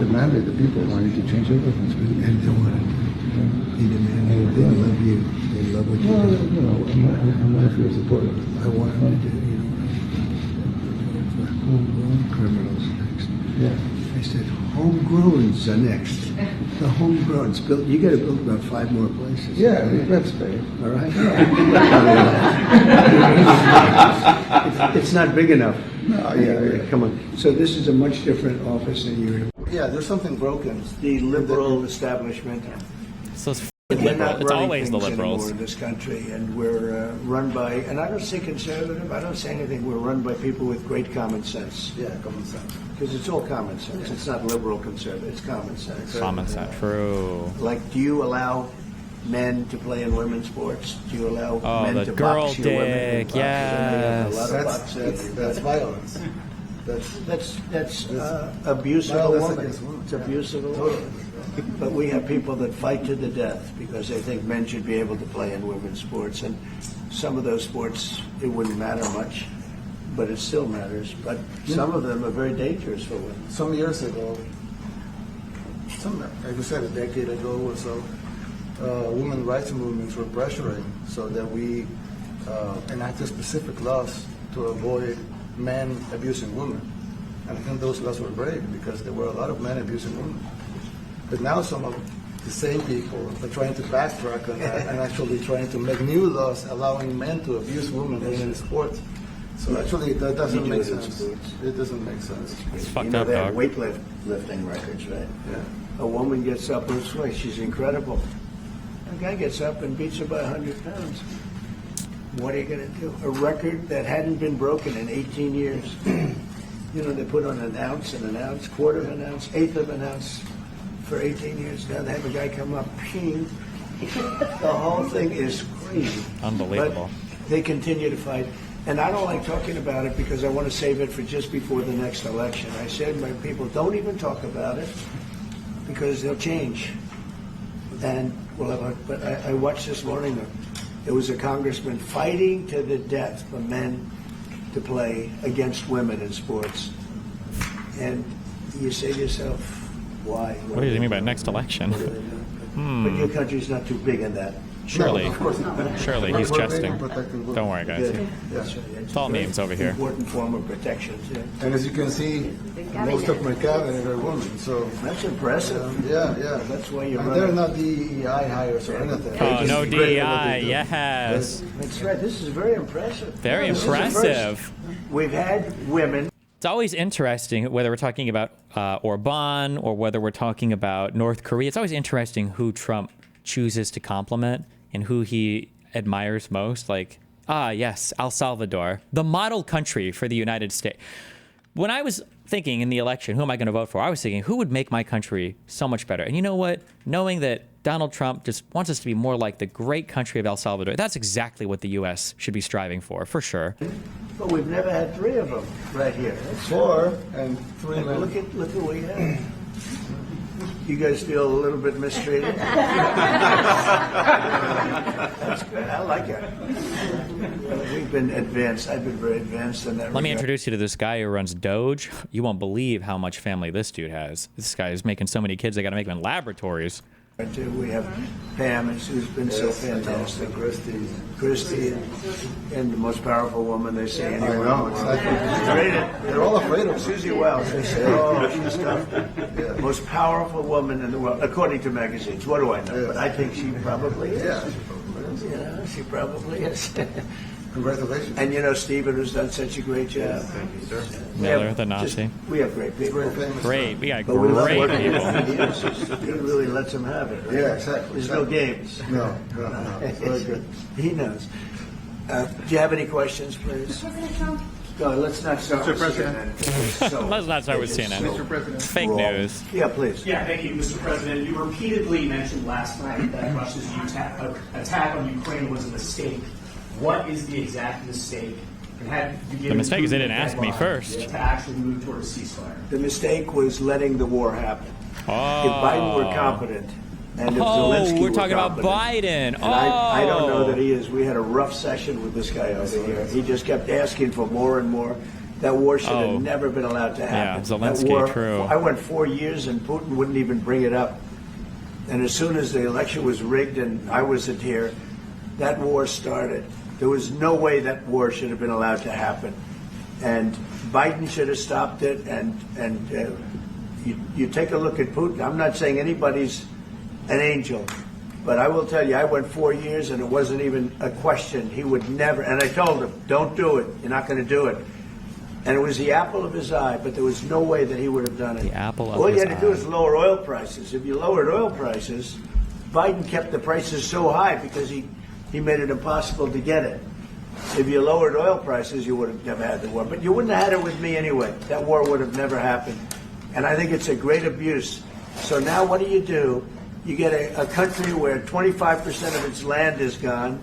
demanded, the people wanted to change everything, and they wanted. He demanded, they love you, they love what you do. You know, I'm not for supporter. I want him to do, homegrown criminals next. Yeah. I said, homegrowns are next. The homegrowns built. You got to build about 5 more places. Yeah, that's fair. All right. It's not big enough. No, yeah. Come on. So this is a much different office than you're in. Yeah, there's something broken. The liberal establishment. So it's liberal. It's always the liberals in this country, and we're run by. And I don't say conservative. I don't say anything. We're run by people with great common sense. Yeah, common sense. Because it's all common sense. Yeah. It's not liberal conservative. It's common sense. Common sense. True. Like, do you allow men to play in women's sports? Do you allow men to box your women? Yes. That's violence. That's abuse of a woman. It's abuse of a woman. But we have people that fight to the death because they think men should be able to play in women's sports. And some of those sports, it wouldn't matter much, but it still matters. But some of them are very dangerous for women. Some years ago, like you said, a decade ago or so, women's rights movements were pressuring so that we enacted specific laws to avoid men abusing women. And I think those laws were brave because there were a lot of men abusing women. But now some of the same people are trying to backtrack on that and actually trying to make new laws allowing men to abuse women in sports. So actually that doesn't make sense. It doesn't make sense. It's fucked up, dog. Weightlifting records, right? Yeah. A woman gets up this way, she's incredible. A guy gets up and beats her by 100 pounds. What are you going to do? A record that hadn't been broken in 18 years. They put on an ounce, quarter of an ounce, eighth of an ounce for 18 years. Now they have a guy come up, ping. The whole thing is crazy. Unbelievable. But they continue to fight. And I don't like talking about it because I want to save it for just before the next election. I said, my people, don't even talk about it because they'll change. And but I watched this morning. There was a congressman fighting to the death for men to play against women in sports. And you say to yourself, why? What do you mean by next election? But your country's not too big in that. Surely. No, of course not. Surely, he's jesting. Don't worry, guys. It's all memes over here. Important form of protection, too. And as you can see, most of my cabinet are women, so... That's impressive. Yeah. That's why you're running. They're not DEI hires or anything. Oh, no DEI, yes. That's right. This is very impressive. Very impressive. We've had women... It's always interesting, whether we're talking about Orban or whether we're talking about North Korea, it's always interesting who Trump chooses to compliment and who he admires most. Like, yes, El Salvador, the model country for the United States. When I was thinking in the election, who am I going to vote for? I was thinking, who would make my country so much better? And you know what? Knowing that Donald Trump just wants us to be more like the great country of El Salvador, that's exactly what the U.S. should be striving for sure. But we've never had 3 of them right here. That's 4 and 3 men. Look at what we have. You guys feel a little bit mistreated? That's good. I like it. We've been advanced. I've been very advanced in that. Let me introduce you to this guy who runs Doge. You won't believe how much family this dude has. This guy is making so many kids, they got to make them in laboratories. We have Pam, who's been so fantastic. Christy, and the most powerful woman they say anywhere. I know, exactly. They're all afraid of Susie Wells. They say, oh, she's tough. Yeah. Most powerful woman in the world, according to magazines. What do I know? But I think she probably is. Yeah, she probably is. Congratulations. And Stephen, who's done such a great job. Thank you, sir. Miller, the Nazi. We have great people. Great. We got But we love great working people. with him. He really lets them have it. Right? Yeah, exactly. There's no games. No. It's very good. He knows. Do you have any questions, please? President Trump. No, let's not start with President. CNN. Let's not start with CNN. Mr. President. Fake news. Yeah, please. Yeah, thank you, Mr. President. You repeatedly mentioned last night that Russia's attack on Ukraine was a mistake. What is the exact mistake? And have you given The mistake is they didn't ask me first. To actually move toward a ceasefire. The mistake was letting the war happen. Oh. If Biden were competent, and if Zelensky we're were talking about competent, Biden. and I don't know that he is. We had a rough session with this guy over here. He just kept asking for more and more. That war should Oh. have never been allowed to happen. Yeah, Zelensky, That war, true. I went 4 years and Putin wouldn't even bring it up. And as soon as the election was rigged and I wasn't here, that war started. There was no way that war should have been allowed to happen. And Biden should have stopped it. And you take a look at Putin. I'm not saying anybody's an angel, but I will tell you, I went 4 years and it wasn't even a question. He would never, and I told him, don't do it. You're not going to do it. And it was the apple of his eye, but there was no way that he would have done it. The apple of All you his had to do eye. is lower oil prices. If you lowered oil prices, Biden kept the prices so high because he made it impossible to get it. If you lowered oil prices, you would have never had the war. But you wouldn't have had it with me anyway. That war would have never happened. And I think it's a great abuse. So now what do? You get a country where 25% of its land is gone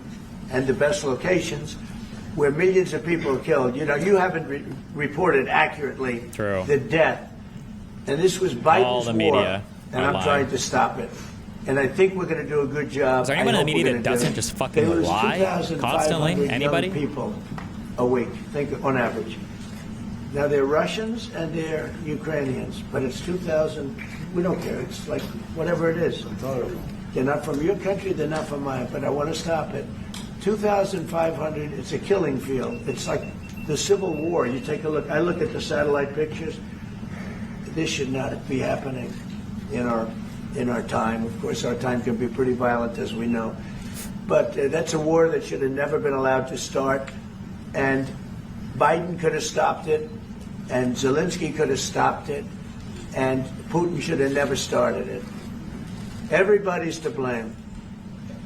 and the best locations, where millions of people are killed. You know, you haven't reported accurately True. the death. And this was Biden's All the war. media And are I'm lying. trying to stop it. And I think we're going to do a good job. Is there anyone I in the hope media we're that gonna do doesn't it. just fucking There was lie 2,500 constantly? Anybody? young people a week, think on average. Now they're Russians and they're Ukrainians, but it's 2,000. We don't care. It's like whatever it is. They're not from your country. They're not from mine. But I want to stop it. 2,500. It's a killing field. It's like the Civil War. You take a look. I look at the satellite pictures. This should not be happening in our time. Of course, our time can be pretty violent, as we know. But that's a war that should have never been allowed to start. And Biden could have stopped it, and Zelensky could have stopped it, and Putin should have never started it. Everybody's to blame.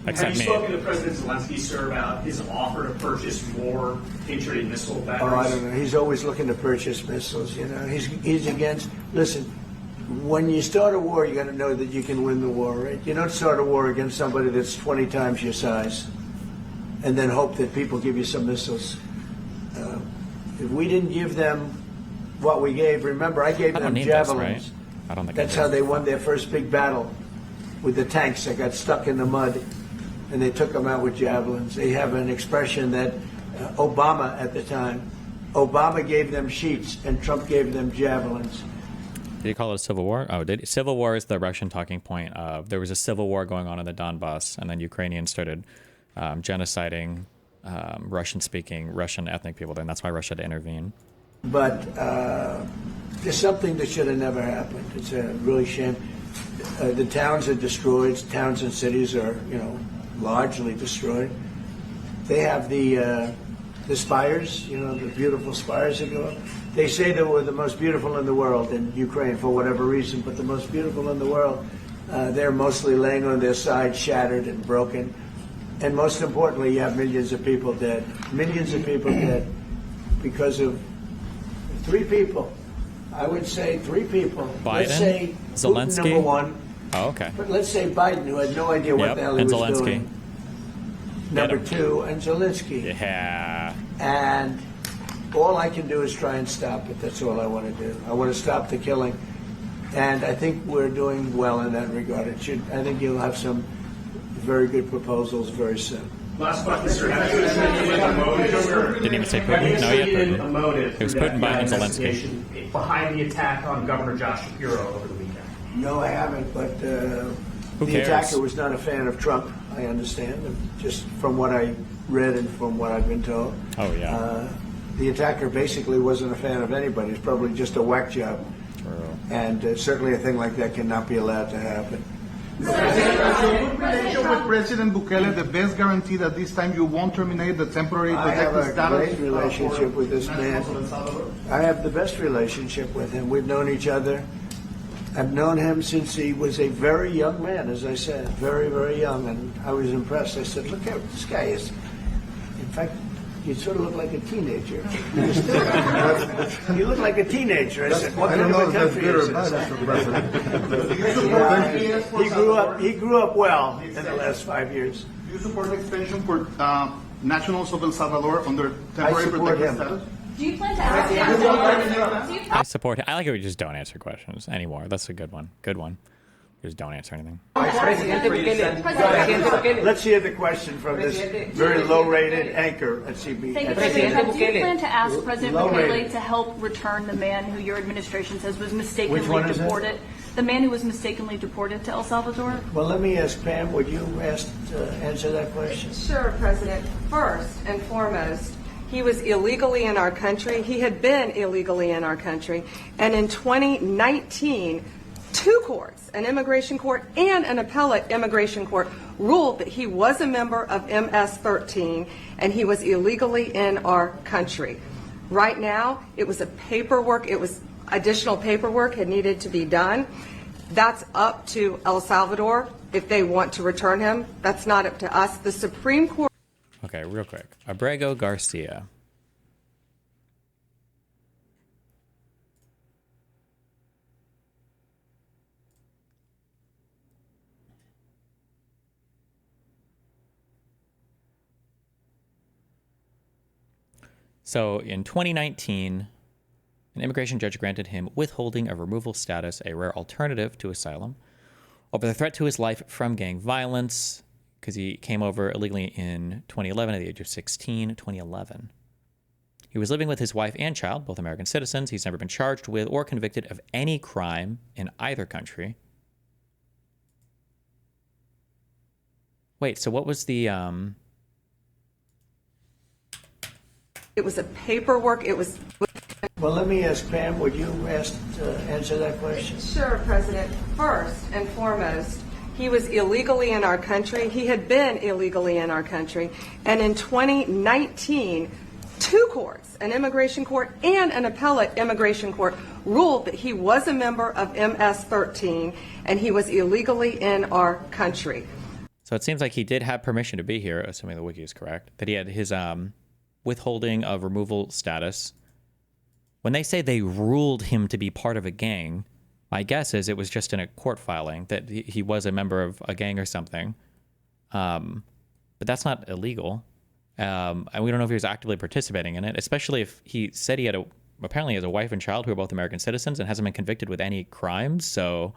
Except Have you me. spoken to President Zelensky, sir, about his offer to purchase more Patriot missile batteries? Oh, I don't know. He's always looking to purchase missiles. You know, he's against. Listen, when you start a war, you got to know that you can win the war, right? You don't start a war against somebody that's 20 times your size, and then hope that people give you some missiles. If we didn't give them what we gave, remember, I gave I don't them need this, javelins. right? I don't think That's I do. how they won their first big battle with the tanks that got stuck in the mud, and they took them out with javelins. They have an expression that Obama at the time, Obama gave them sheets and Trump gave them javelins. Did you call it a civil war? Oh, civil war is the Russian talking point of there was a civil war going on in the Donbass, and then Ukrainians started genociding Russian-speaking, Russian ethnic people there, and that's why Russia had to intervene. But there's something that should have never happened. It's a really shame. The towns are destroyed. Towns and cities are, largely destroyed. They have the spires, the beautiful spires that go up. They say they were the most beautiful in the world in Ukraine for whatever reason, but the most beautiful in the world, they're mostly laying on their side, shattered and broken. And most importantly, you have millions of people dead. Millions of people dead because of 3 people. I would say 3 people. Let's Biden? say Putin, Zelensky? number 1. Oh, okay. But let's say Biden, who had no idea what Yep, the hell he and was Zelensky. doing. Number him. 2, and Zelensky. Yeah. And all I can do is try and stop it. That's all I want to do. I want to stop the killing. And I think we're doing well in that regard. I think you'll have some very good proposals very soon. Last question, sir. Have you attributed a motive, sir? Didn't even say Have Putin. you No, yeah, attributed Putin. a motive It was for Putin, that Biden, and Zelensky. investigation behind the attack on Governor Josh Shapiro over the weekend? No, I haven't, but Who the cares? attacker was not a fan of Trump, I understand, just from what I read and from what I've been told. Oh, yeah. The attacker basically wasn't a fan of anybody. It's probably just a whack job. True. And certainly a thing like that cannot be allowed to happen. Good relation with President Bukele, the best guarantee that this time you won't terminate the temporary I have protected a great status. relationship with this man. I have the best relationship with him. We've known each other. I've known him since he was a very young man, as I said, very, very young, and I was impressed. I said, look how this guy is. In fact, you sort of look like a teenager. You still you look like a teenager. I said, what I kind don't of know a if that's country good or is bad, this? Mr. President. He grew up well in the last 5 years. Do you support the extension for nationals of El Salvador under temporary support protected him. status? Do you plan to ask him? I support him. I like it when you just don't answer questions anymore. That's a good one. Good one. Just don't answer anything. Let's hear the question from this very low-rated anchor at CB. Thank you, at President CNN. Trump. Do you plan to ask President Low-rated. Bukele to help return the man who your administration says was mistakenly Which one is that? deported? The man who was mistakenly deported to El Salvador? Well, let me ask Pam, would you answer that question? Sure, President. First and foremost, he was illegally in our country. He had been illegally in our country. And in 2019, two courts, an immigration court and an appellate immigration court, ruled that he was a member of MS-13 and he was illegally in our country. Right now, it was additional paperwork had needed to be done. That's up to El Salvador if they want to return him. That's not up to us. The Supreme Court. Okay, real quick. Abrego Garcia. So in 2019, an immigration judge granted him withholding of removal status, a rare alternative to asylum, over the threat to his life from gang violence, because he came over illegally in 2011 at the age of 16, 2011. He was living with his wife and child, both American citizens. He's never been charged with or convicted of any crime in either country. Wait, so what was the... It was a paperwork. Well, let me ask Pam, would you answer that question? Sure, President. First and foremost, he was illegally in our country. He had been illegally in our country. And in 2019, two courts, an immigration court and an appellate immigration court, ruled that he was a member of MS-13 and he was illegally in our country. So it seems like he did have permission to be here, assuming the wiki is correct, that he had his withholding of removal status. When they say they ruled him to be part of a gang, my guess is it was just in a court filing that he was a member of a gang or something. But that's not illegal. And we don't know if he was actively participating in it, especially if he said he had apparently has a wife and child who are both American citizens and hasn't been convicted with any crimes. So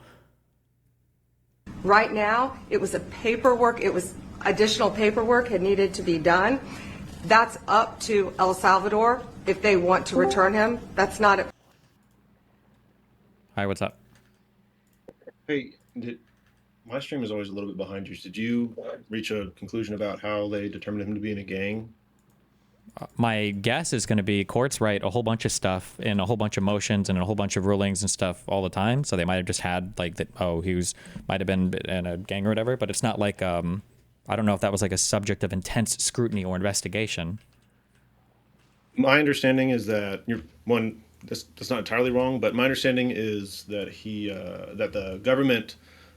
right now, it was additional paperwork had needed to be done. That's up to El Salvador if they want to return him. That's not a... Hi, what's up? Hey, my stream is always a little bit behind yours. Did you reach a conclusion about how they determined him to be in a gang? My guess is going to be courts write a whole bunch of stuff in a whole bunch of motions and a whole bunch of rulings and stuff all the time. So they might have just had like that. Oh, might have been in a gang or whatever. But it's not like I don't know if that was like a subject of intense scrutiny or investigation. My understanding is that that's not entirely wrong, but my understanding is that that the government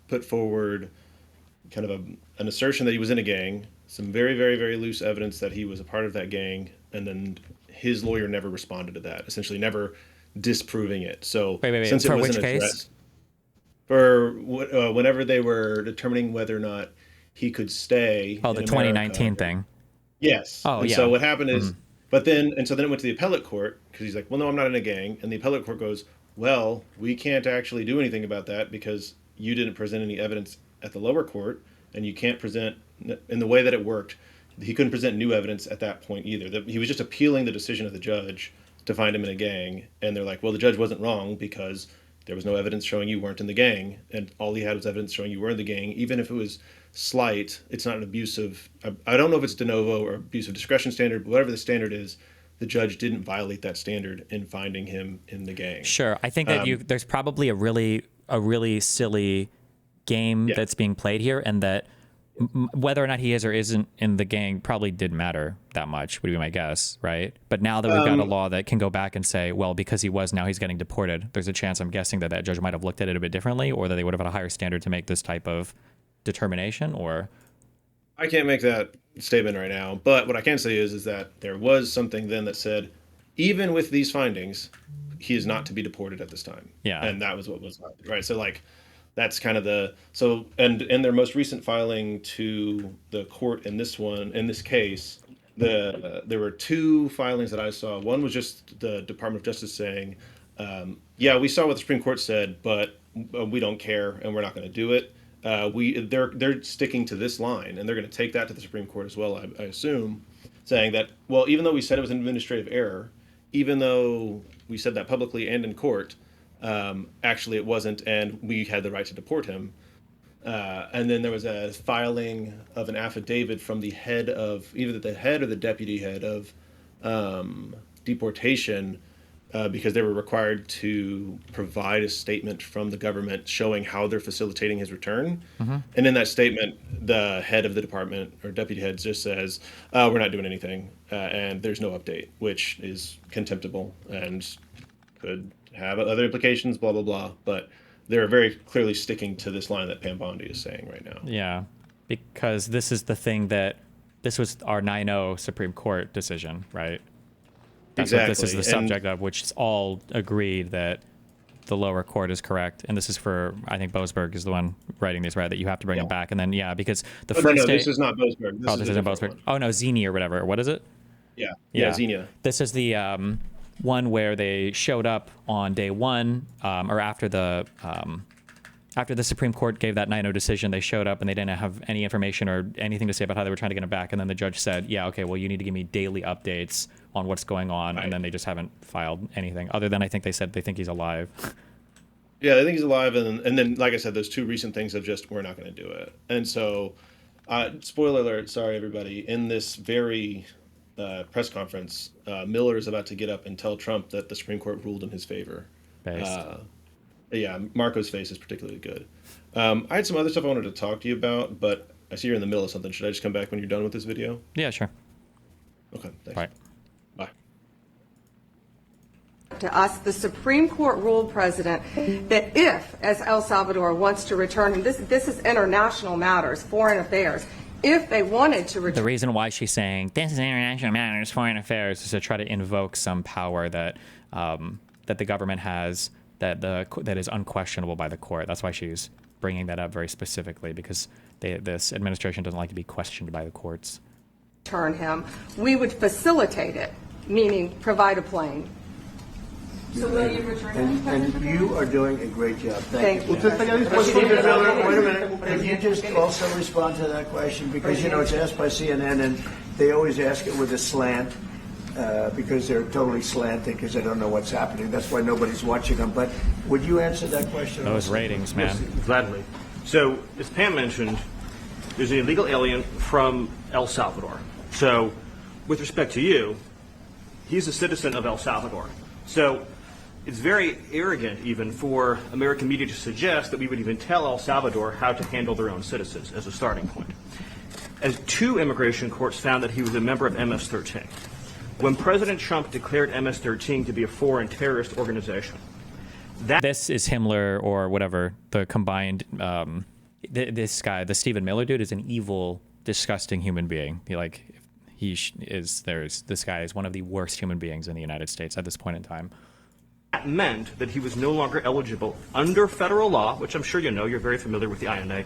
put forward kind of an assertion that he was in a gang, some very, very, very loose evidence that he was a part of that gang, and then his lawyer never responded to that, essentially never disproving it. So wait, since it for wasn't which case? addressed, for whenever they were determining whether or not he could stay. Oh, the in 2019 America. thing. Yes. Oh, and yeah. So what happened is, then it went to the appellate court because he's like, well, no, I'm not in a gang. And the appellate court goes, well, we can't actually do anything about that because you didn't present any evidence at the lower court, and you can't present in the way that it worked. He couldn't present new evidence at that point either. He was just appealing the decision of the judge to find him in a gang. And they're like, well, the judge wasn't wrong because there was no evidence showing you weren't in the gang. And all he had was evidence showing you were in the gang. Even if it was slight, it's not an abusive, I don't know if it's de novo or abusive discretion standard, but whatever the standard is, the judge didn't violate that standard in finding him in the gang. Sure. I think that there's probably a really silly game that's being played here, and that whether or not he is or isn't in the gang probably didn't matter that much, would be my guess, right? But now that we've got a law that can go back and say, well, because he was, now he's getting deported, there's a chance, I'm guessing, that judge might have looked at it a bit differently, or that they would have had a higher standard to make this type of determination. Or I can't make that statement right now, but what I can say is that there was something then that said, even with these findings, he is not to be deported at this time. Yeah. And that was what was right. So like, that's kind of and in their most recent filing to the court in this case, there were two filings that I saw. One was just the Department of Justice saying, yeah, we saw what the Supreme Court said, but we don't care and we're not going to do it. They're sticking to this line, and they're going to take that to the Supreme Court as well, I assume, saying that, well, even though we said it was an administrative error, even though we said that publicly and in court, actually it wasn't, and we had the right to deport him. And then there was a filing of an affidavit from the head of, either the head or the deputy head of deportation, because they were required to provide a statement from the government showing how they're facilitating his return. And in that statement, the head of the department or deputy head just says, we're not doing anything, and there's no update, which is contemptible and could have other implications, blah, blah, blah. But they're very clearly sticking to this line that Pam Bondi is saying right now. Yeah, because this is the thing this was our 9-0 Supreme Court decision, right? That's Exactly. what this is the subject of, which is all agreed that the lower court is correct. And this is for, I think Boasberg is the one writing these, right? That you have to bring him back. And then, because the first no, day... this is not Boasberg. This isn't Boasberg. One. Oh, no, Zini or whatever. What is it? Yeah, Xenia. This is the one where they showed up on day one, or after the Supreme Court gave that 9-0 decision, they showed up and they didn't have any information or anything to say about how they were trying to get him back. And then the judge said, yeah, okay, well, you need to give me daily updates on what's going on. Right. And then they just haven't filed anything other than I think they said they think he's alive. Yeah, I think he's alive. And then, like I said, those two recent things of just, we're not going to do it. And so, spoiler alert, sorry, everybody, in this very press conference, Miller is about to get up and tell Trump that the Supreme Court ruled in his favor. Yeah, Marco's face is particularly good. I had some other stuff I wanted to talk to you about, but I see you're in the middle of something. Should I just come back when you're done with this video? Yeah, sure. Okay, thanks. All right. Bye. To us, the Supreme Court ruled, President, that if, as El Salvador wants to return, and this is international matters, foreign affairs, if they wanted to return... The reason why she's saying, this is international matters, foreign affairs, is to try to invoke some power that that the government has that is unquestionable by the court. That's why she's bringing that up very specifically, because this administration doesn't like to be questioned by the courts. Return him, we would facilitate it, meaning provide a plane. So will you return him? And you are doing a great job. Thank you. you. Wait a minute. Can you just also respond to that question? Because, it's asked by CNN, and they always ask it with a slant, because they're totally slanted, because they don't know what's happening. That's why nobody's watching them. But would you answer that question? Those ratings, man. Gladly. So, as Pam mentioned, there's an illegal alien from El Salvador. So, with respect to you, he's a citizen of El Salvador. So, it's very arrogant even for American media to suggest that we would even tell El Salvador how to handle their own citizens as a starting point. As 2 immigration courts found that he was a member of MS-13. When President Trump declared MS-13 to be a foreign terrorist organization, this is Himmler or whatever, the combined, this guy, the Stephen Miller dude, is an evil, disgusting human being. This guy is one of the worst human beings in the United States at this point in time. that meant that he was no longer eligible under federal law, which I'm sure you know, you're very familiar with the INA,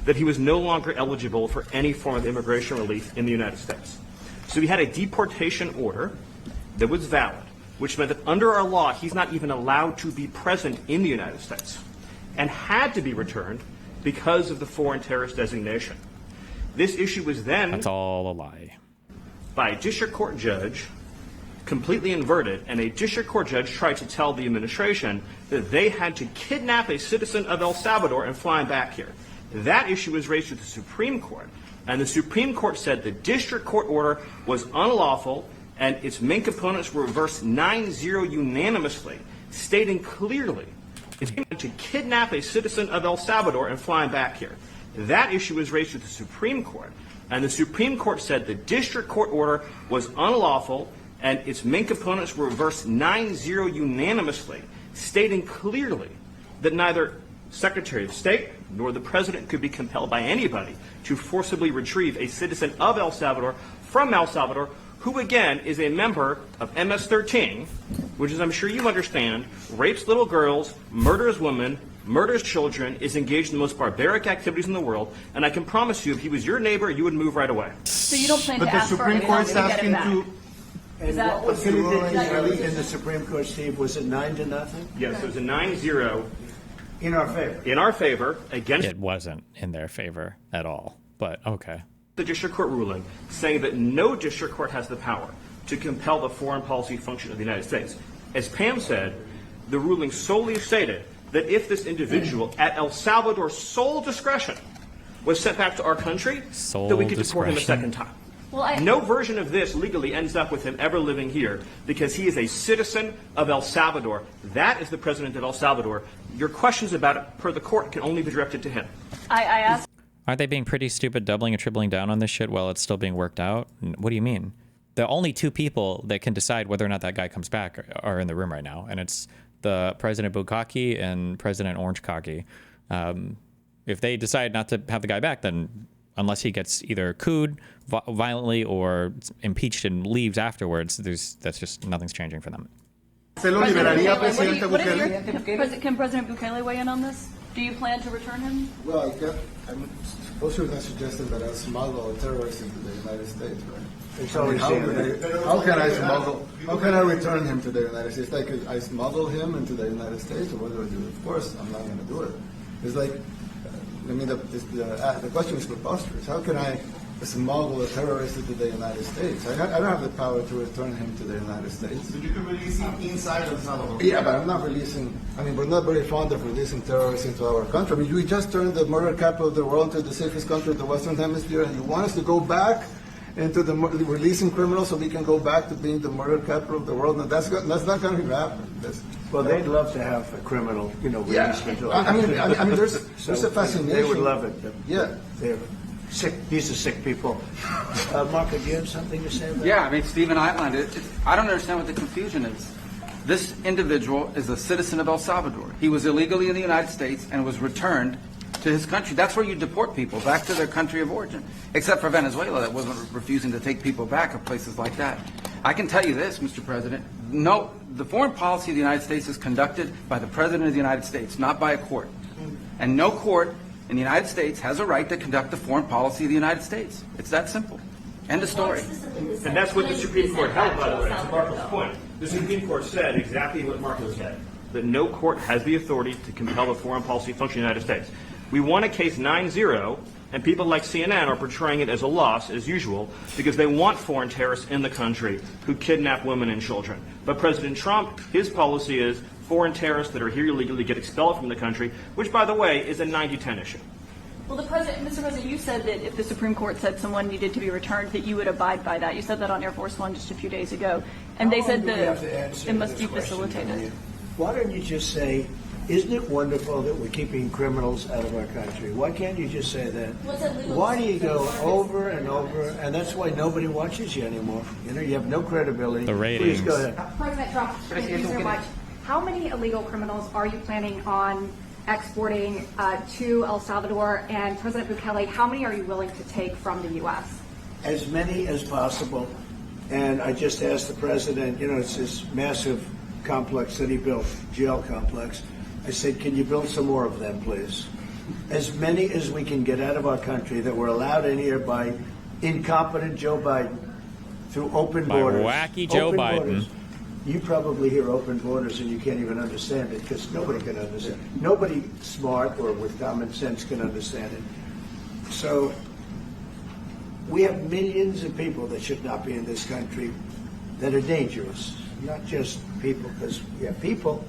that he was no longer eligible for any form of immigration relief in the United States. So he had a deportation order that was valid, which meant that under our law, he's not even allowed to be present in the United States and had to be returned because of the foreign terrorist designation. This issue was then... That's all a lie. ...by a district court judge, completely inverted, and a district court judge tried to tell the administration that they had to kidnap a citizen of El Salvador and fly him back here. That issue was raised with the Supreme Court, and the Supreme Court said the district court order was unlawful and its main components were reversed 9-0 unanimously, stating clearly it's going to kidnap a citizen of El Salvador and fly him back here. That issue was raised with the Supreme Court, and the Supreme Court said the district court order was unlawful and its main components were reversed 9-0 unanimously, stating clearly that neither Secretary of State nor the President could be compelled by anybody to forcibly retrieve a citizen of El Salvador from El Salvador, who again is a member of MS-13, which, as I'm sure you understand, rapes little girls, murders women, murders children, is engaged in the most barbaric activities in the world, and I can promise you if he was your neighbor, you would move right away. So you don't plan But to the ask for Supreme any Court's help to get him asking back? to... And that- what was the ruling that your in the Supreme Court, Steve? Was it 9-0? Yes, it was a 9-0 In our favor. in our favor against It wasn't in their favor at all, but okay. the district court ruling saying that no district court has the power to compel the foreign policy function of the United States. As Pam said, the ruling solely stated that if this individual at El Salvador's sole discretion was sent back to our country, Sole that we could deport him a discretion. second time. Well, No version of this legally ends up with him ever living here because he is a citizen of El Salvador. That is the president of El Salvador. Your questions about it, per the court, can only be directed to him. I asked. Aren't they being pretty stupid, doubling and tripling down on this shit while it's still being worked out? What do you mean? The only two people that can decide whether or not that guy comes back are in the room right now, and it's the President Bukaki and President Orange Kaki. If they decide not to have the guy back, then unless he gets either cooed violently or impeached and leaves afterwards, that's just nothing's changing for them. ¿Se lo liberaría, Presidente What is Bukele? can President Bukele weigh in on this? Do you plan to return him? Well, I'm supposed to have suggested that I smuggle terrorists into the United States, right? It's always saying How can I smuggle? How can I return him to the United States? Like I smuggle him into the United States, or what do I do? Of course, I'm not going to do it. It's like, I mean, the question is preposterous. How can I smuggle a terrorist into the United States? I don't have the power to return him to the United States. But you can release him inside El Salvador. Yeah, but I'm not releasing. I mean, we're not very fond of releasing terrorists into our country. I mean, we just turned the murder capital of the world to the safest country of the Western Hemisphere, and you want us to go back into the releasing criminals so we can go back to being the murder capital of the world? No, that's not going to happen. Well, they'd love to have a criminal, released into our I mean, country. there's a fascination. They would love it. Yeah. They're sick. These are sick people. Marco, do you have something to say about Yeah, I mean, Stephen outlined it. I don't understand what the confusion is. This individual is a citizen of El Salvador. He was illegally in the United States and was returned to his country. That's where you deport people, back to their country of origin. Except for Venezuela, that wasn't refusing to take people back, or places like that. I can tell you this, Mr. President. No, the foreign policy of the United States is conducted by the President of the United States, not by a court. And no court in the United States has a right to conduct the foreign policy of the United States. It's that simple. End of story. And that's what the Supreme Court held, by the way, to Marco's point. The Supreme Court said exactly what Marco said, that no court has the authority to compel the foreign policy function of the United States. We won a case 9-0, and people like CNN are portraying it as a loss, as usual, because they want foreign terrorists in the country who kidnap women and children. But President Trump, his policy is foreign terrorists that are here illegally get expelled from the country, which, by the way, is a 90-10 issue. Well, Mr. President, you said that if the Supreme Court said someone needed to be returned, that you would abide by that. You said that on Air Force One just a few days ago, and they said that it must be facilitated. Why don't you just say, isn't it wonderful that we're keeping criminals out of our country? Why can't you just say that? Why do you go over and over? And that's why nobody watches you anymore. You have no credibility. The ratings. Please go ahead. President Trump, thank you so much. How many illegal criminals are you planning on exporting to El Salvador? And President Bukele, how many are you willing to take from the U.S.? As many as possible. And I just asked the president, it's this massive complex that he built, jail complex. I said, can you build some more of them, please? As many as we can get out of our country that were allowed in here by incompetent Joe Biden through open borders. By wacky Joe Biden. Borders. You probably hear open borders and you can't even understand it because nobody can understand it. Nobody smart or with common sense can understand it. So we have millions of people that should not be in this country that are dangerous. Not just people, because we have people,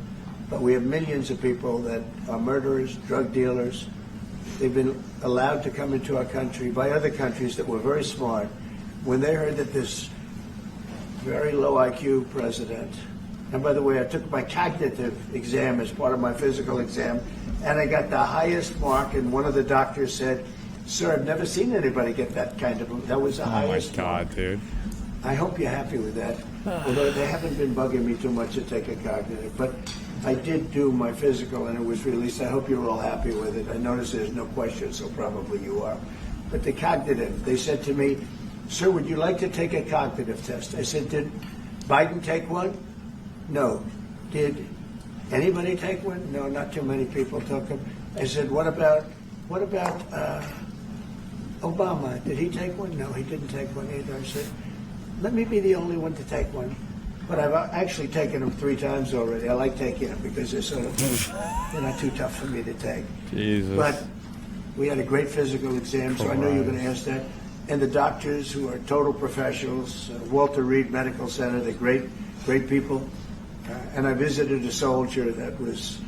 but we have millions of people that are murderers, drug dealers. They've been allowed to come into our country by other countries that were very smart. When they heard that this very low IQ president, and by the way, I took my cognitive exam as part of my physical exam, and I got the highest mark, and one of the doctors said, sir, I've never seen anybody get that kind of, that was the highest mark. Oh my God, dude. I hope you're happy with that. Although they haven't been bugging me too much to take a cognitive. But I did do my physical and it was released. I hope you're all happy with it. I notice there's no question, so probably you are. But the cognitive, they said to me, sir, would you like to take a cognitive test? I said, did Biden take one? No. Did anybody take one? No, not too many people took them. I said, what about Obama? Did he take one? No, he didn't take one either. I said, let me be the only one to take one. But I've actually taken them 3 times already. I like taking them because they're not too tough for me to take. Jesus. But we had a great physical exam, so I know you're going to ask that. And the doctors, who are total professionals, Walter Reed Medical Center, they're great people. And I visited a soldier that was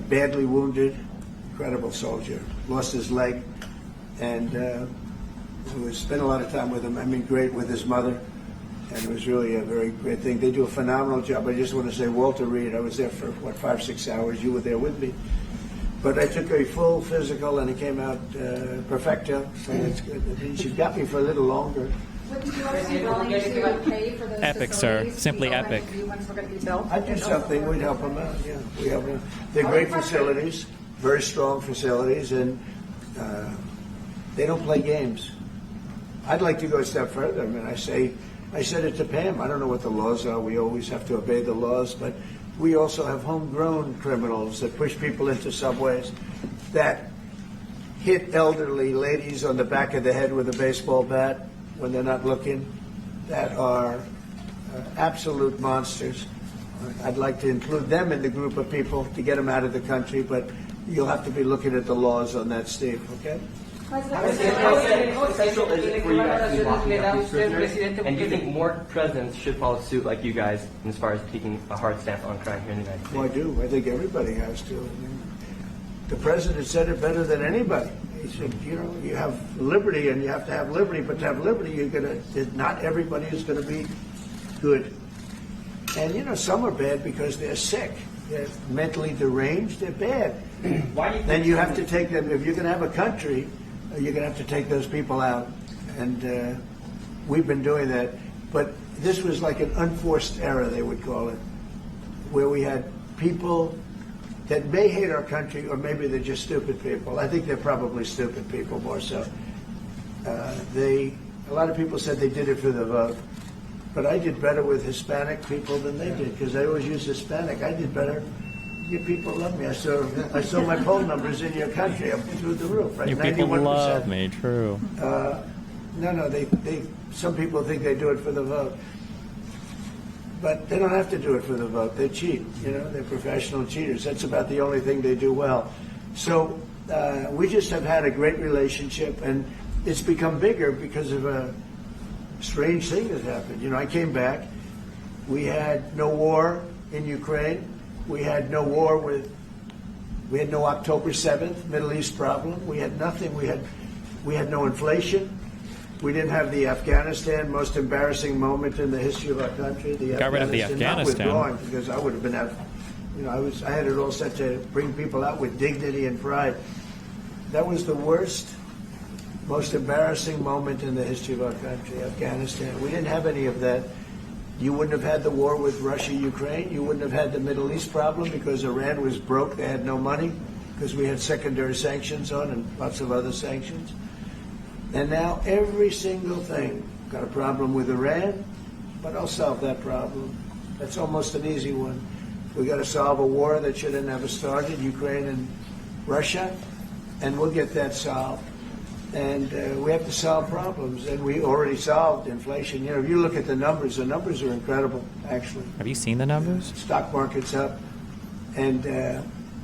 badly wounded, incredible soldier, lost his leg, and we spent a lot of time with him. I mean, great with his mother, and it was really a very great thing. They do a phenomenal job. I just want to say, Walter Reed, I was there for, 5-6 hours. You were there with me. But I took a full physical, and it came out perfecto, so that's good. It means you've got me for a little longer. Would you also be willing to pay for those Epic, sir. facilities to Simply be open epic. to you once we're going to be built? I'd do something, we'd help them out, yeah. We help them. They're great facilities, very strong facilities, and they don't play games. I'd like to go a step further. I mean, I said it to Pam, I don't know what the laws are, we always have to obey the laws, but we also have homegrown criminals that push people into subways, that hit elderly ladies on the back of the head with a baseball bat when they're not looking, that are absolute monsters. I'd like to include them in the group of people to get them out of the country, but you'll have to be looking at the laws on that, Steve, okay? How essential is it for you guys to be locking up these prisoners? And do you think more presidents should follow suit like you guys as far as taking a hard stance on crime here in the United States? Well, I do. I think everybody has to. I mean, the president said it better than anybody. He said, you know, you have liberty and you have to have liberty, but to have liberty, not everybody is going to be good. And, you know, some are bad because they're sick. They're mentally deranged. They're bad. Why do you think Then you have to take them. If you're going to have a country, you're going to have to take those people out. And we've been doing that. But this was like an unforced error, they would call it, where we had people that may hate our country, or maybe they're just stupid people. I think they're probably stupid people more so. A lot of people said they did it for the vote. But I did better with Hispanic people than they did, because I always use Hispanic. I did better. You people love me. I saw my poll numbers in your country up through the roof, right? You people 91%. love me, true. No, some people think they do it for the vote. But they don't have to do it for the vote. They cheat, you know, they're professional cheaters. That's about the only thing they do well. So we just have had a great relationship, and it's become bigger because of a strange thing that happened. You know, I came back. We had no war in Ukraine. We had no war we had no October 7th Middle East problem. We had nothing. We had no inflation. We didn't have the Afghanistan, most embarrassing moment in the history of our country. Got rid of the Afghanistan. Not withdrawing, because I would have been out. You know, I had it all set to bring people out with dignity and pride. That was the worst, most embarrassing moment in the history of our country, Afghanistan. We didn't have any of that. You wouldn't have had the war with Russia, Ukraine. You wouldn't have had the Middle East problem because Iran was broke. They had no money because we had secondary sanctions on and lots of other sanctions. And now every single thing, got a problem with Iran, but I'll solve that problem. That's almost an easy one. We got to solve a war that should have never started, Ukraine and Russia, and we'll get that solved. And we have to solve problems, and we already solved inflation. You know, if you look at the numbers are incredible, actually. Have you seen the numbers? Stock market's up, and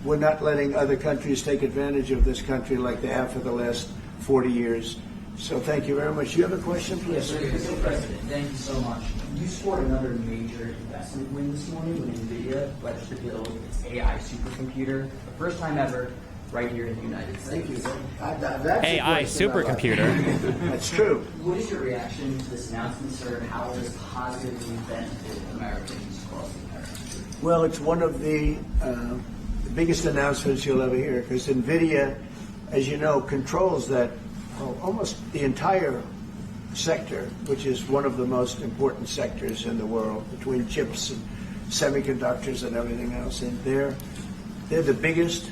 we're not letting other countries take advantage of this country like they have for the last 40 years. So thank you very much. You have a question, please? Yes, Mr. President, thank you so much. You scored another major investment win this morning when NVIDIA pledged to build its AI supercomputer, the first time ever, right here in the United States. AI supercomputer. That's true. What is your reaction to this announcement, sir, and how will this positively benefit Americans across the country? Well, it's one of the biggest announcements you'll ever hear, because NVIDIA, as you know, controls that almost the entire sector, which is one of the most important sectors in the world, between chips and semiconductors and everything else. And they're the biggest.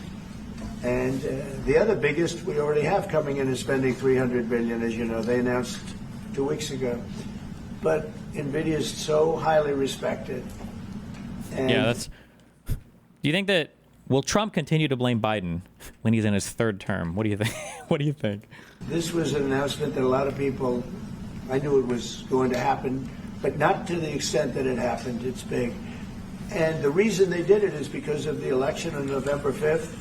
And the other biggest we already have coming in is spending $300 billion, as you know. They announced 2 weeks ago. But NVIDIA is so highly respected. And Yeah, that's. Do you think that will Trump continue to blame Biden when he's in his third term? What do you think? What do you think? This was an announcement that a lot of people, I knew it was going to happen. but not to the extent that it happened. It's big. And the reason they did it is because of the election on November 5th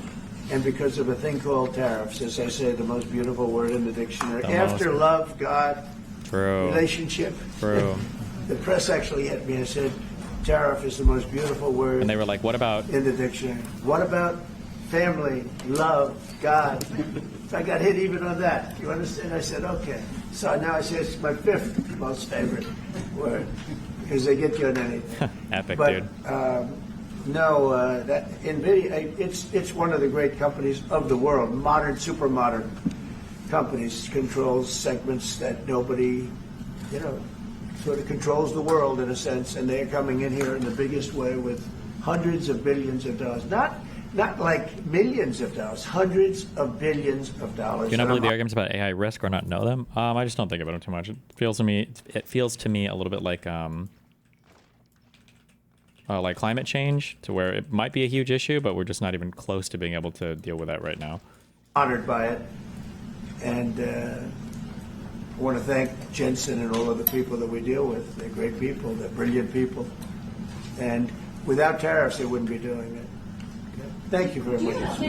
and because of a thing called tariffs. As I say, the most beautiful word in the dictionary. After love, God, relationship. True. The press actually hit me and said, tariff is the most beautiful word. And they were like, what about? In the dictionary. What about family, love, God? I got hit even on that. You understand? I said, okay. So now I say it's my 5th most favorite word because they get you on anything. Epic, but, dude. No, that NVIDIA, it's one of the great companies of the world, modern, super modern companies, controls segments that nobody, sort of controls the world in a sense, and they're coming in here in the biggest way with hundreds of billions of dollars. Not like millions of dollars, hundreds of billions of dollars. Do you not believe the arguments about AI risk or not know them? I just don't think about them too much. It feels to me a little bit like climate change, to where it might be a huge issue, but we're just not even close to being able to deal with that right now. Honored by it, and I want to thank Jensen and all of the people that we deal with. They're great people. They're brilliant people, and without tariffs, they wouldn't be doing it. Thank you very much. Are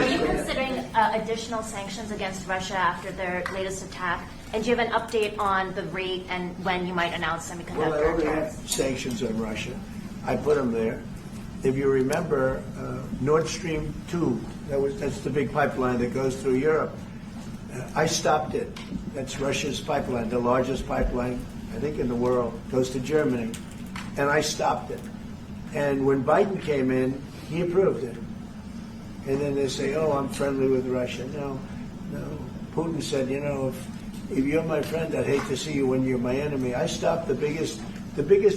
you considering additional sanctions against Russia after their latest attack? And do you have an update on the rate and when you might announce semiconductor Well, I already have tariffs? sanctions on Russia. I put them there. If you remember, Nord Stream 2, that's the big pipeline that goes through Europe. I stopped it. That's Russia's pipeline, the largest pipeline, I think, in the world. Goes to Germany. And I stopped it. And when Biden came in, he approved it. And then they say, oh, I'm friendly with Russia. No. Putin said, if you're my friend, I'd hate to see you when you're my enemy. I stopped the biggest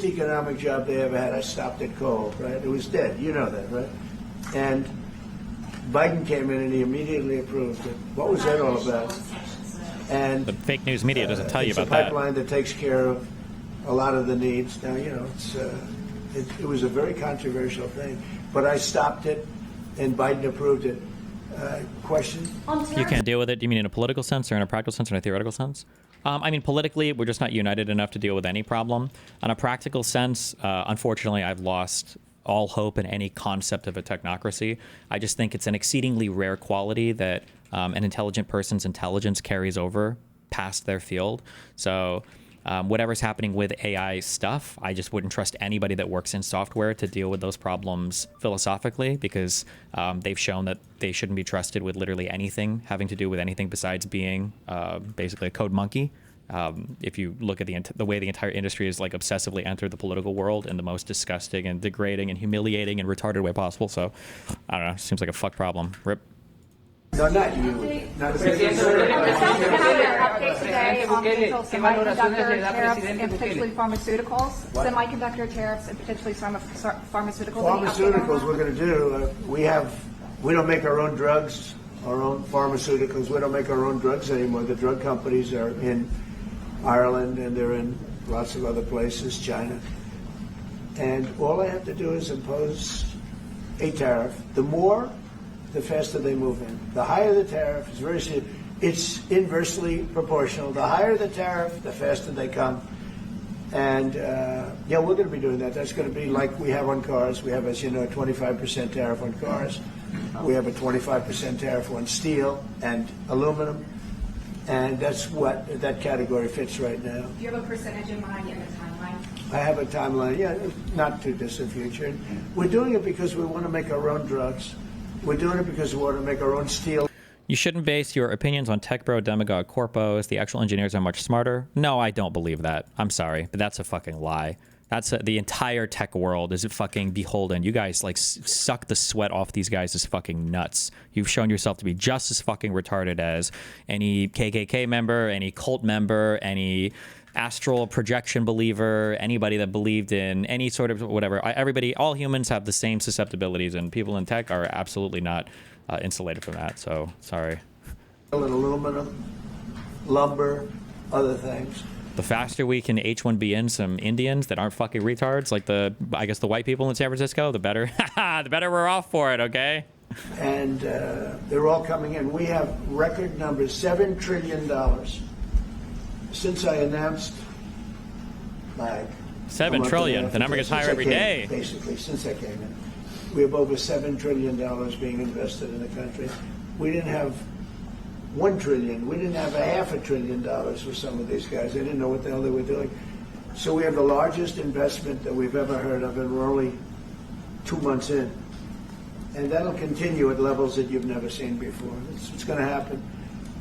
economic job they ever had. I stopped it cold, right? It was dead. You know that, right? And Biden came in and he immediately approved it. What was that all about? And the fake news media doesn't tell you about that. It's a pipeline that takes care of a lot of the needs. Now, it was a very controversial thing, but I stopped it, and Biden approved it. Question? You can't deal with it. Do you mean in a political sense or in a practical sense or in a theoretical sense? I mean, politically, we're just not united enough to deal with any problem. On a practical sense, unfortunately, I've lost all hope in any concept of a technocracy. I just think it's an exceedingly rare quality that an intelligent person's intelligence carries over past their field. So whatever's happening with AI stuff, I just wouldn't trust anybody that works in software to deal with those problems philosophically, because they've shown that they shouldn't be trusted with literally anything having to do with anything besides being basically a code monkey. If you look at the way the entire industry is like obsessively entered the political world in the most disgusting and degrading and humiliating and retarded way possible. So I don't know, seems like a fuck problem. Rip. No, not you. Not Semiconductor tariffs and potentially pharmaceuticals. Semiconductor tariffs and potentially pharmaceuticals. Pharmaceuticals, we're going to do. We don't make our own drugs, our own pharmaceuticals. We don't make our own drugs anymore. The drug companies are in Ireland and they're in lots of other places, China. And all I have to do is impose a tariff. The more, the faster they move in. The higher the tariff, it's inversely proportional. The higher the tariff, the faster they come. And we're going to be doing that. That's going to be like we have on cars. We have, as you know, a 25% tariff on cars. We have a 25% tariff on steel and aluminum. And that's what that category fits right now. Do you have a percentage in mind and a timeline? I have a timeline, not too distant future. We're doing it because we want to make our own drugs. We're doing it because we want to make our own steel. You shouldn't base your opinions on tech bro demagogue corpos. The actual engineers are much smarter. No, I don't believe that. I'm sorry, but that's a fucking lie. The entire tech world is fucking beholden. You guys suck the sweat off these guys as fucking nuts. You've shown yourself to be just as fucking retarded as any KKK member, any cult member, any astral projection believer, anybody that believed in any sort of whatever. Everybody, all humans have the same susceptibilities, and people in tech are absolutely not insulated from that. So sorry. And aluminum, lumber, other things. The faster we can H-1B in some Indians that aren't fucking retards, like the white people in San Francisco, the better. The better we're off for it, okay? And they're all coming in. We have record numbers, $7 trillion since I announced, like, $7 a month trillion. and a half The number ago, gets higher since I every came, day. Basically, since I came in, we have over $7 trillion being invested in the country. We didn't have $1 trillion. We didn't have $500 billion for some of these guys. They didn't know what the hell they were doing. So we have the largest investment that we've ever heard of, and we're only 2 months in. And that'll continue at levels that you've never seen before. It's going to happen.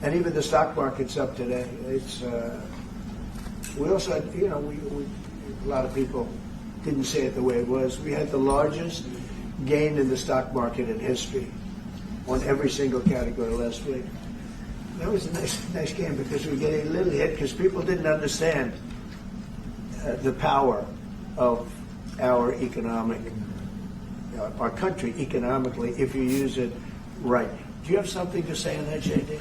And even the stock market's up today. It's we also had, we a lot of people didn't say it the way it was. We had the largest gain in the stock market in history on every single category last week. That was a nice game because we get a little hit because people didn't understand the power of our economic, our country economically if you use it right. Do you have something to say on that, JD?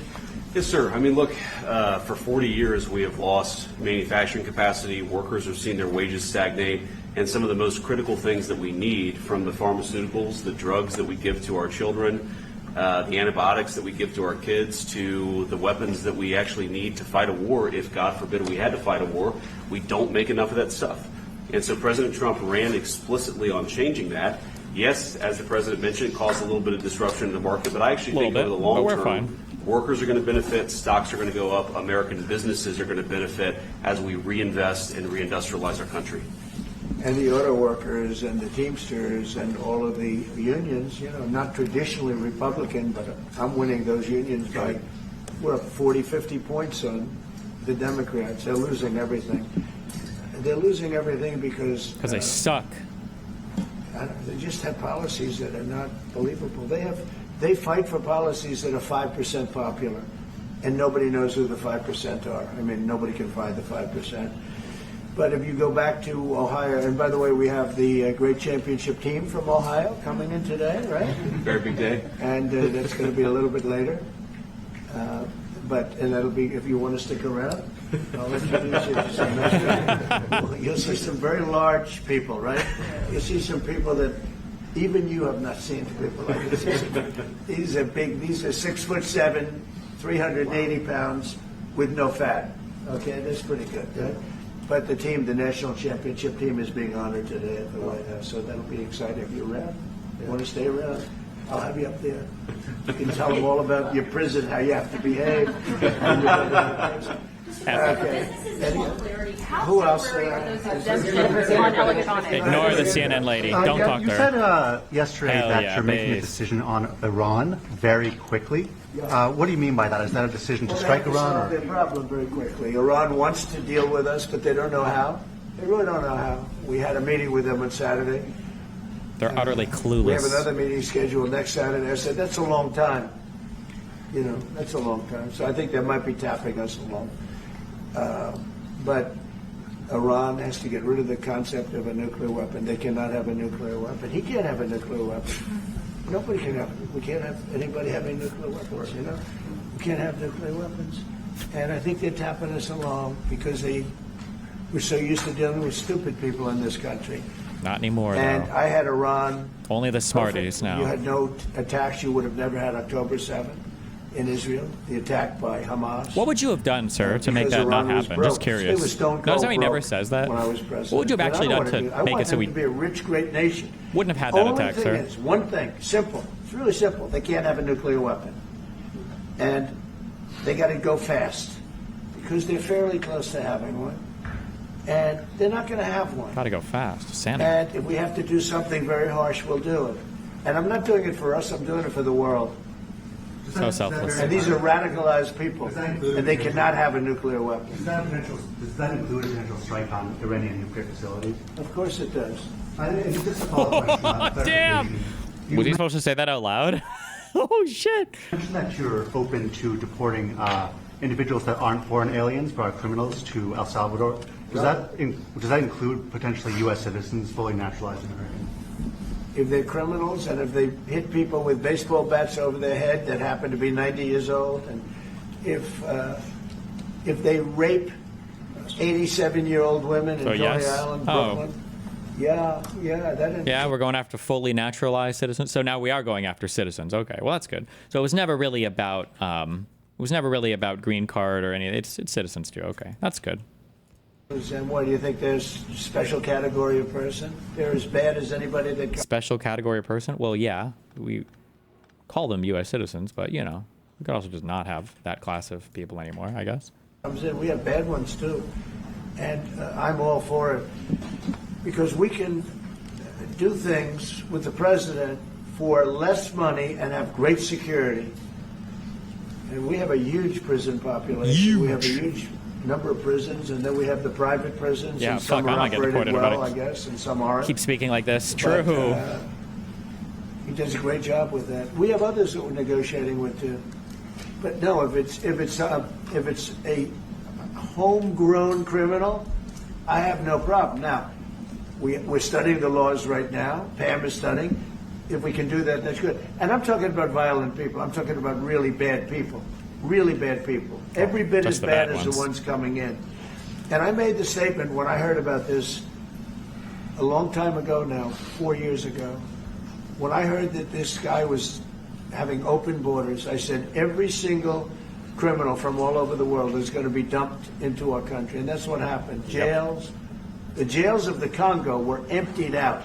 Yes, sir. I mean, look, for 40 years we have lost manufacturing capacity. Workers have seen their wages stagnate. And some of the most critical things that we need, from the pharmaceuticals, the drugs that we give to our children, the antibiotics that we give to our kids, to the weapons that we actually need to fight a war, if God forbid we had to fight a war, we don't make enough of that stuff. And so President Trump ran explicitly on changing that. Yes, as the president mentioned, it caused a little bit of disruption in the market, but I actually think over the long term, workers are going to benefit, stocks are going to go up, American businesses are going to benefit as we reinvest and reindustrialize our country. And the auto workers and the Teamsters and all of the unions, not traditionally Republican, but I'm winning those unions by, we're up 40, 50 points on the Democrats. They're losing everything. They're losing everything because they suck. They just have policies that are not believable. They fight for policies that are 5% popular, and nobody knows who the 5% are. I mean, nobody can find the 5%. But if you go back to Ohio, and by the way, we have the great championship team from Ohio coming in today, right? Very big day. And that's going to be a little bit later. And that'll be, if you want to stick around, I'll introduce you to some nice. You'll see some very large people, right? You'll see some people that even you have not seen people like this. These are big. These are 6'7", 380 pounds with no fat. Okay, that's pretty good, right? But the team, the national championship team, is being honored today at the White House, so that'll be exciting. If you're around, you want to stay around, I'll have you up there. You can tell them all about your prison, how you have to behave. Okay. Who else? Ignore the CNN lady. Don't talk you to her. said yesterday Hell that yeah, you're making a base. decision on Iran very quickly. What do you mean by that? Is that a decision to strike They have to Iran? solve their problem very quickly. Iran wants to deal with us, but they don't know how. They really don't know how. We had a meeting with them on Saturday. They're utterly clueless. We have another meeting scheduled next Saturday. I said, that's a long time. That's a long time. So I think they might be tapping us along. But Iran has to get rid of the concept of a nuclear weapon. They cannot have a nuclear weapon. He can't have a nuclear weapon. Nobody can have it. We can't have anybody having nuclear weapons, We can't have nuclear weapons. And I think they're tapping us along because we're so used to dealing with stupid people in this country. Not anymore, And though. I had Iran. Only the smarties now. You had no attacks. You would have never had October 7th in Israel, the attack by Hamas. What would you have done, sir, to make Because that not Iran was happen? broke. Just curious. It was stone cold Notice how he never broke says that? when I was president. What would you have But I actually don't done wanna to do- I make want it so them we to be a rich, great nation. wouldn't have had that Only attack, thing sir? is, one thing, simple. It's really simple. They can't have a nuclear weapon. And they got to go fast because they're fairly close to having one. And they're not going to have one. Gotta go fast. Santa. And if we have to do something very harsh, we'll do it. And I'm not doing it for us, I'm doing it for the world. So selfless. And these are radicalized people, and they cannot have a nuclear weapon. Does that include a potential strike on Iranian nuclear facilities? Of course it does. Just a follow-up question on Oh, damn! Was he supposed to say that out loud? Oh, shit. You mentioned that you're open to deporting individuals that aren't foreign aliens but are criminals to El Salvador. Does that include potentially U.S. citizens fully naturalized Americans? If they're criminals and if they hit people with baseball bats over their head that happen to be 90 years old, and if they rape 87-year-old women in So, Coney yes. Island, Oh. Brooklyn, that. Yeah, we're going after fully naturalized citizens. So now we are going after citizens. Okay, well, that's good. So it was never really about was never really about green card or any. It's citizens too. Okay, that's good. And what do you think? There's special category of person? They're as bad as anybody that comes. Special category of person? Well, yeah, we call them U.S. citizens, but we could also just not have that class of people anymore, I guess. In. We have bad ones too, and I'm all for it because we can do things with the president for less money and have great security. And we have a huge prison population. Huge. We have a huge number of prisons, and then we have the private prisons. Yeah, and some fuck, I are might get operated deported well, about I it. guess, and some aren't. Keep speaking like this. But, True. he does a great job with that. We have others that we're negotiating with too. But no, if it's a homegrown criminal, I have no problem. Now, we're studying the laws right now. Pam is studying. If we can do that, that's good. And I'm talking about violent people. I'm talking about really bad people. Really bad people. Every bit as Just the bad bad as ones. the ones coming in. And I made the statement when I heard about this a long time ago now, 4 years ago. When I heard that this guy was having open borders, I said every single criminal from all over the world is going to be dumped into our country. And that's what happened. Jails. The jails of the Congo were emptied out.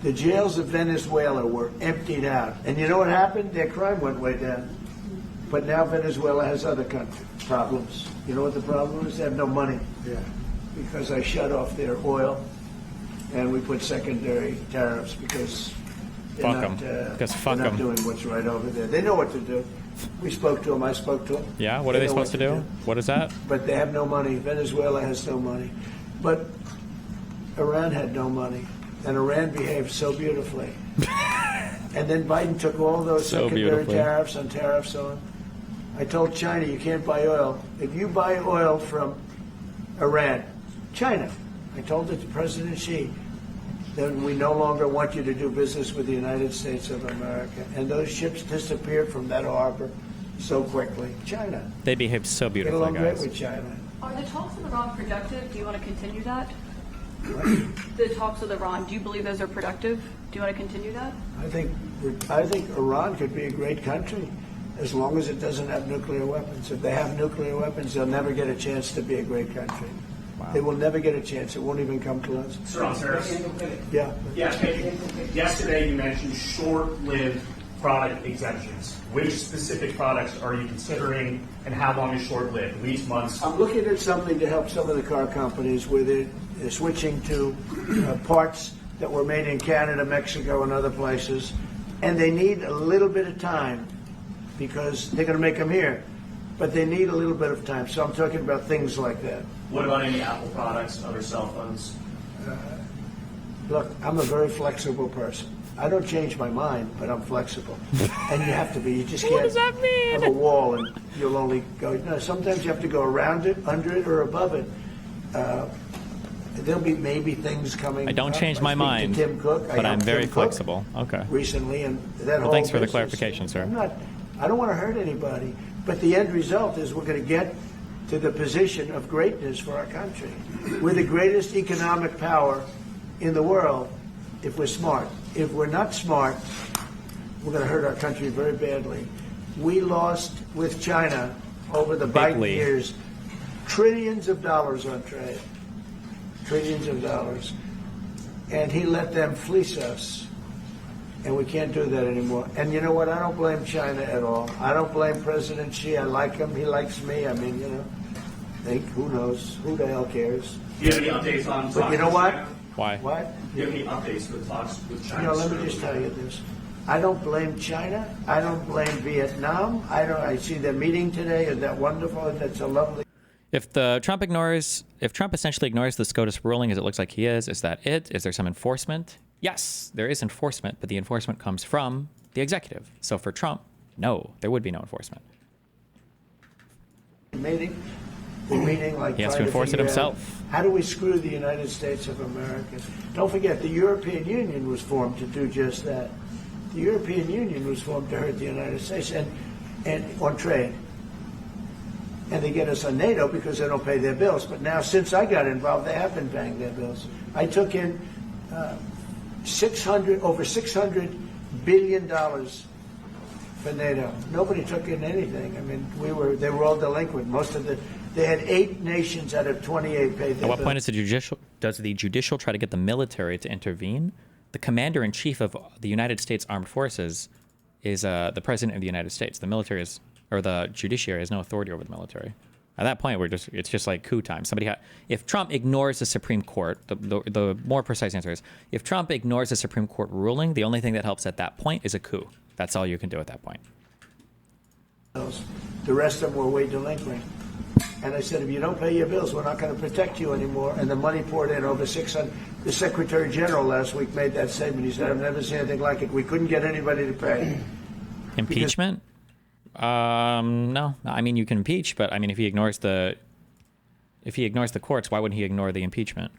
The jails of Venezuela were emptied out. And you know what happened? Their crime went way down. But now Venezuela has other country problems. You know what the problem is? They have no money. Yeah. Because I shut off their oil, and we put secondary tariffs because they're Fuck 'em. not, Because fuck they're not 'em. doing what's right over there. They know what to do. We spoke to them. I spoke to them. Yeah, what are they know supposed to do? What is that? But they have no money. Venezuela has no money. But Iran had no money. And Iran behaved so beautifully. And then Biden took all those So secondary beautifully. tariffs on. I told China, you can't buy oil. If you buy oil from Iran, China, I told it to President Xi, then we no longer want you to do business with the United States of America. And those ships disappeared from that harbor so quickly. China. They behave so Get beautifully, along great guys. with China. Are the talks with Iran productive? Do you want to continue that? The talks with Iran, do you believe those are productive? Do you want to continue that? I think Iran could be a great country as long as it doesn't have nuclear weapons. If they have nuclear weapons, they'll never get a chance to be a great country. Wow. They will never get a chance. It won't even come to us. Sir, on tariffs. Yeah. Yeah, thank you. Yesterday you mentioned short-lived product exemptions. Which specific products are you considering, and how long is short-lived? Weeks, months? I'm looking at something to help some of the car companies with it, switching to parts that were made in Canada, Mexico, and other places. And they need a little bit of time because they're going to make them here. But they need a little bit of time. So I'm talking about things like that. What about any Apple products, other cell phones? Look, I'm a very flexible person. I don't change my mind, but I'm flexible. And you have to be. You just can't What does that mean? have a wall and you'll only go. No, sometimes you have to go around it, under it, or above it. There'll be maybe things coming. I don't up. change I my speak to mind, Tim Cook. but I'm helped very Tim Cook flexible. Okay. recently, and that Well, whole thanks for the business. clarification, sir. I don't want to hurt anybody, but the end result is we're going to get to the position of greatness for our country. We're the greatest economic power in the world if we're smart. If we're not smart, we're going to hurt our country very badly. We lost with China over the Biden Bigly. years trillions of dollars on trade. Trillions of dollars. And he let them fleece us. And we can't do that anymore. And you know what? I don't blame China at all. I don't blame President Xi. I like him. He likes me. I mean, who knows? Who the hell cares? Do you have any updates on talks But you know with what? China? Why? What? Do you have any updates for talks with China? Let me just tell you this. I don't blame China. I don't blame Vietnam. I see their meeting today. Isn't that wonderful? That's a lovely. If Trump essentially ignores the SCOTUS ruling as it looks like he is that it? Is there some enforcement? Yes, there is enforcement, but the enforcement comes from the executive. So for Trump, no, there would be no enforcement. Meeting. The meeting, like He has to trying enforce it figure out, himself. How do we screw the United States of America? Don't forget, the European Union was formed to do just that. The European Union was formed to hurt the United States and on trade. And they get us on NATO because they don't pay their bills. But now, since I got involved, they have been paying their bills. I took in over $600 billion for NATO. Nobody took in anything. I mean, they were all delinquent. They had 8 nations out of 28 paid their At what bill. point does the judicial try to get the military to intervene? The commander-in-chief of the United States Armed Forces is the president of the United States. The military or the judiciary has no authority over the military. At that point, it's just like coup time. If Trump ignores the Supreme Court, the more precise answer is, if Trump ignores the Supreme Court ruling, the only thing that helps at that point is a coup. That's all you can do at that point. The rest of them were way delinquent. And I said, if you don't pay your bills, we're not going to protect you anymore. And the money poured in, over 600. The Secretary General last week made that statement. He said, I've never seen anything like it. We couldn't get anybody to pay. Impeachment? No. I mean, you can impeach, but I mean, if he ignores the courts, why wouldn't he ignore the impeachment?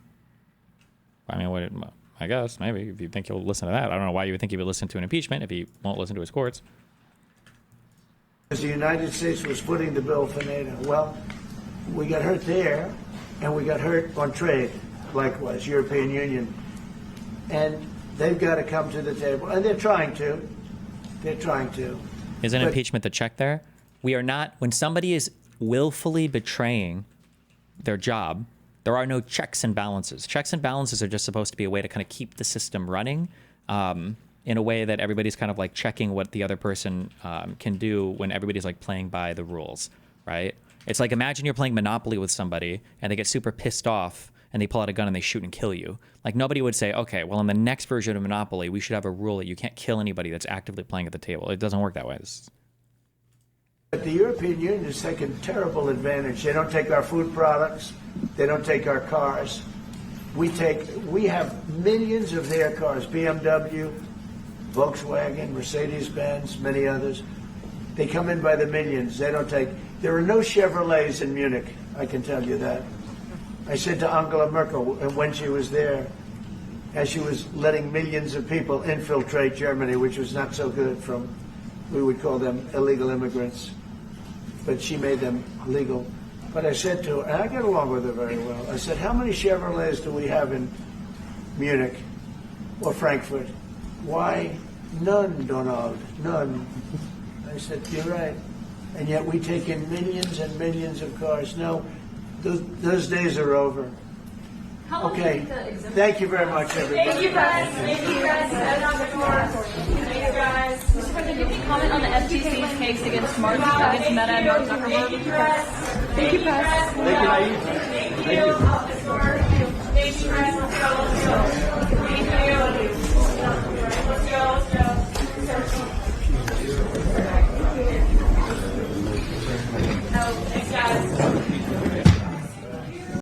I mean, I guess maybe if you think he'll listen to that. I don't know why you would think he would listen to an impeachment if he won't listen to his courts. Because the United States was footing the bill for NATO. Well, we got hurt there, and we got hurt on trade, likewise, European Union. And they've got to come to the table, and they're trying to. Is an impeachment the check there? We are not, when somebody is willfully betraying their job, there are no checks and balances. Checks and balances are just supposed to be a way to kind of keep the system running in a way that everybody's kind of like checking what the other person can do when everybody's like playing by the rules, right? It's like, imagine you're playing Monopoly with somebody and they get super pissed off and they pull out a gun and they shoot and kill you. Like, nobody would say, okay, well, in the next version of Monopoly, we should have a rule that you can't kill anybody that's actively playing at the table. It doesn't work that way. But the European Union has taken terrible advantage. They don't take our food products. They don't take our cars. We have millions of their cars, BMW, Volkswagen, Mercedes-Benz, many others. They come in by the millions. They don't take. There are no Chevrolets in Munich, I can tell you that. I said to Angela Merkel when she was there, as she was letting millions of people infiltrate Germany, which was not so good from, we would call them illegal immigrants, but she made them legal. But I said to her, and I get along with her very well, I said, how many Chevrolets do we have in Munich or Frankfurt? Why, none, Donald, none. I said, you're right. And yet we take in millions and millions of cars. No, those days are over. Okay. Thank you very much, everybody. Thank you, guys. Thank you, guys. Thank you, guys. Mr. President, can you comment on the FTC's case against Meta and Mark Zuckerberg? Thank you, press. Thank you, Naive. Thank you. Thank you. Thank you.